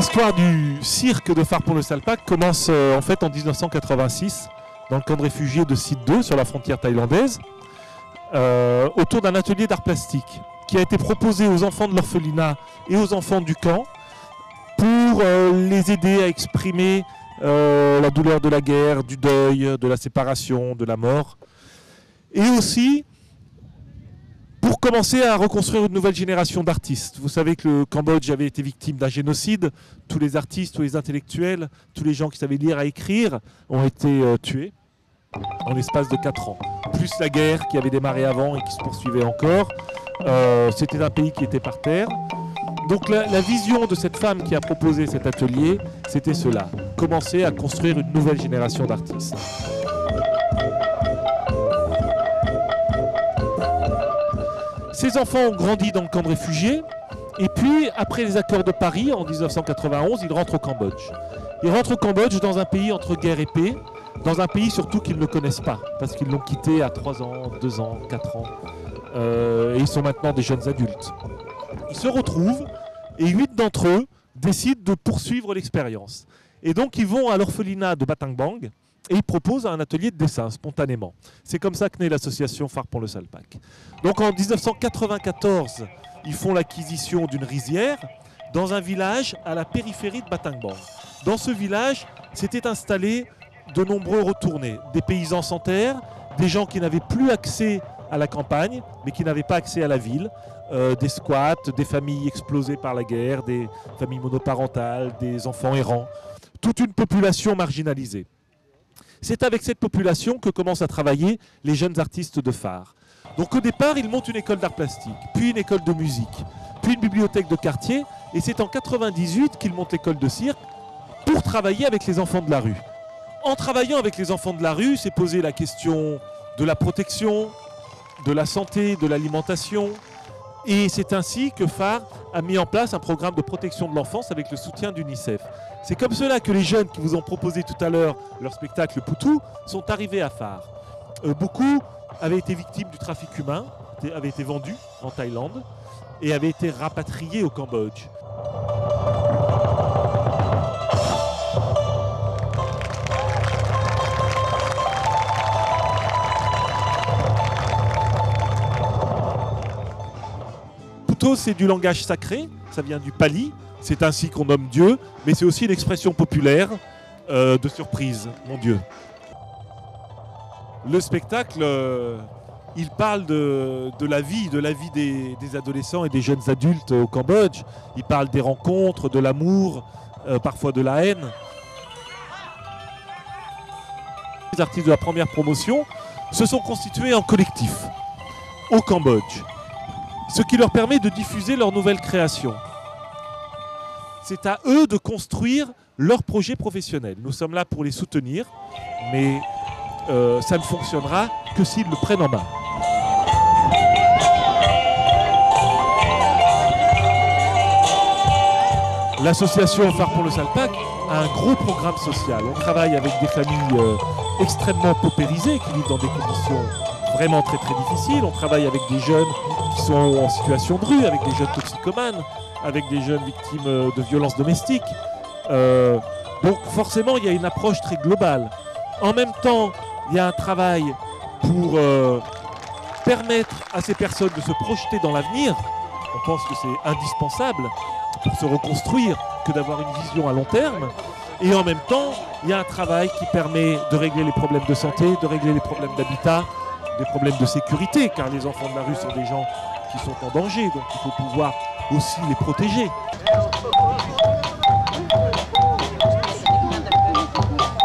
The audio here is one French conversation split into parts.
L'histoire du cirque de Phare-Pont-le-Salpac commence en fait en 1986 dans le camp de réfugiés de Site 2 sur la frontière thaïlandaise autour d'un atelier d'art plastique qui a été proposé aux enfants de l'orphelinat et aux enfants du camp pour les aider à exprimer la douleur de la guerre, du deuil, de la séparation, de la mort, et aussi pour commencer à reconstruire une nouvelle génération d'artistes. Vous savez que le Cambodge avait été victime d'un génocide. Tous les artistes, tous les intellectuels, tous les gens qui savaient lire et écrire ont été tués en l'espace de 4 ans. Plus la guerre qui avait démarré avant et qui se poursuivait encore. C'était un pays qui était par terre. Donc la vision de cette femme qui a proposé cet atelier, c'était cela. Commencer à construire une nouvelle génération d'artistes. Ces enfants ont grandi dans le camp de réfugiés et puis après les accords de Paris en 1991, ils rentrent au Cambodge. Ils rentrent au Cambodge dans un pays entre guerre et paix, dans un pays surtout qu'ils ne connaissent pas parce qu'ils l'ont quitté à 3 ans, 2 ans, 4 ans et ils sont maintenant des jeunes adultes. Ils se retrouvent et 8 d'entre eux décident de poursuivre l'expérience. Et donc ils vont à l'orphelinat de Battambang et ils proposent un atelier de dessin spontanément. C'est comme ça que naît l'association Phare-Pont-le-Salpac. Donc en 1994, ils font l'acquisition d'une rizière dans un village à la périphérie de Battambang. Dans ce village, s'étaient installés de nombreux retournés, des paysans sans terre, des gens qui n'avaient plus accès à la campagne, mais qui n'avaient pas accès à la ville, des squats, des familles explosées par la guerre, des familles monoparentales, des enfants errants, toute une population marginalisée. C'est avec cette population que commencent à travailler les jeunes artistes de Phare. Donc au départ, ils montent une école d'art plastique, puis une école de musique, puis une bibliothèque de quartier, et c'est en 1998 qu'ils montent l'école de cirque pour travailler avec les enfants de la rue. En travaillant avec les enfants de la rue, c'est poser la question de la protection, de la santé, de l'alimentation, et c'est ainsi que Phare a mis en place un programme de protection de l'enfance avec le soutien d'UNICEF. C'est comme cela que les jeunes qui vous ont proposé tout à l'heure leur spectacle Poutou sont arrivés à Phare. Beaucoup avaient été victimes du trafic humain, avaient été vendus en Thaïlande et avaient été rapatriés au Cambodge. Poutou, c'est du langage sacré, ça vient du pali. C'est ainsi qu'on nomme Dieu, mais c'est aussi une expression populaire de surprise, mon Dieu. Le spectacle, il parle de la vie des adolescents et des jeunes adultes au Cambodge. Il parle des rencontres, de l'amour, parfois de la haine. Les artistes de la première promotion se sont constitués en collectif au Cambodge, ce qui leur permet de diffuser leurs nouvelles créations. C'est à eux de construire leur projet professionnel. Nous sommes là pour les soutenir, mais ça ne fonctionnera que s'ils le prennent en main. L'association Phare-Pont-le-Salpac a un gros programme social. On travaille avec des familles extrêmement paupérisées qui vivent dans des conditions vraiment très très difficiles. On travaille avec des jeunes qui sont en situation de rue, avec des jeunes toxicomanes, avec des jeunes victimes de violences domestiques. Donc forcément, il y a une approche très globale. En même temps, il y a un travail pour permettre à ces personnes de se projeter dans l'avenir. On pense que c'est indispensable pour se reconstruire que d'avoir une vision à long terme. Et en même temps, il y a un travail qui permet de régler les problèmes de santé, de régler les problèmes d'habitat, des problèmes de sécurité, car les enfants de la rue sont des gens qui sont en danger, donc il faut pouvoir aussi les protéger.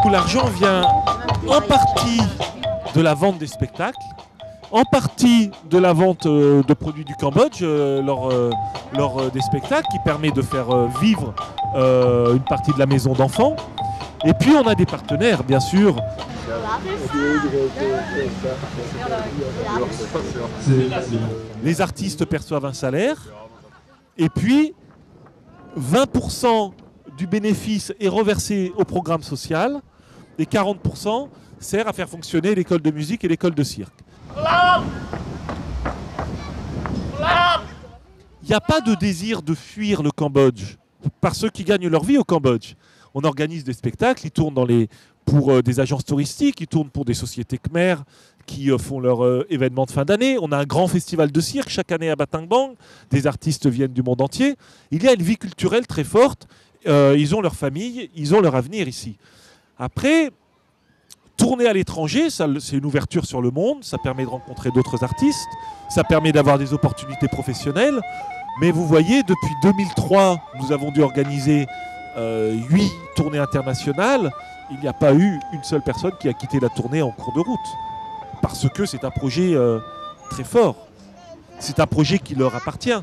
L'argent vient en partie de la vente des spectacles, en partie de la vente de produits du Cambodge lors des spectacles, qui permet de faire vivre une partie de la maison d'enfants. Et puis on a des partenaires, bien sûr. Les artistes perçoivent un salaire, et puis 20% du bénéfice est reversé au programme social, et 40% sert à faire fonctionner l'école de musique et l'école de cirque. Il n'y a pas de désir de fuir le Cambodge par ceux qui gagnent leur vie au Cambodge. On organise des spectacles, ils tournent pour des agences touristiques, ils tournent pour des sociétés Khmer qui font leur événement de fin d'année. On a un grand festival de cirque chaque année à Battambang. Des artistes viennent du monde entier. Il y a une vie culturelle très forte. Ils ont leur famille, ils ont leur avenir ici. Après, tourner à l'étranger, c'est une ouverture sur le monde. Ça permet de rencontrer d'autres artistes. Ça permet d'avoir des opportunités professionnelles. Mais vous voyez, depuis 2003, nous avons dû organiser 8 tournées internationales. Il n'y a pas eu une seule personne qui a quitté la tournée en cours de route. Parce que c'est un projet très fort. C'est un projet qui leur appartient.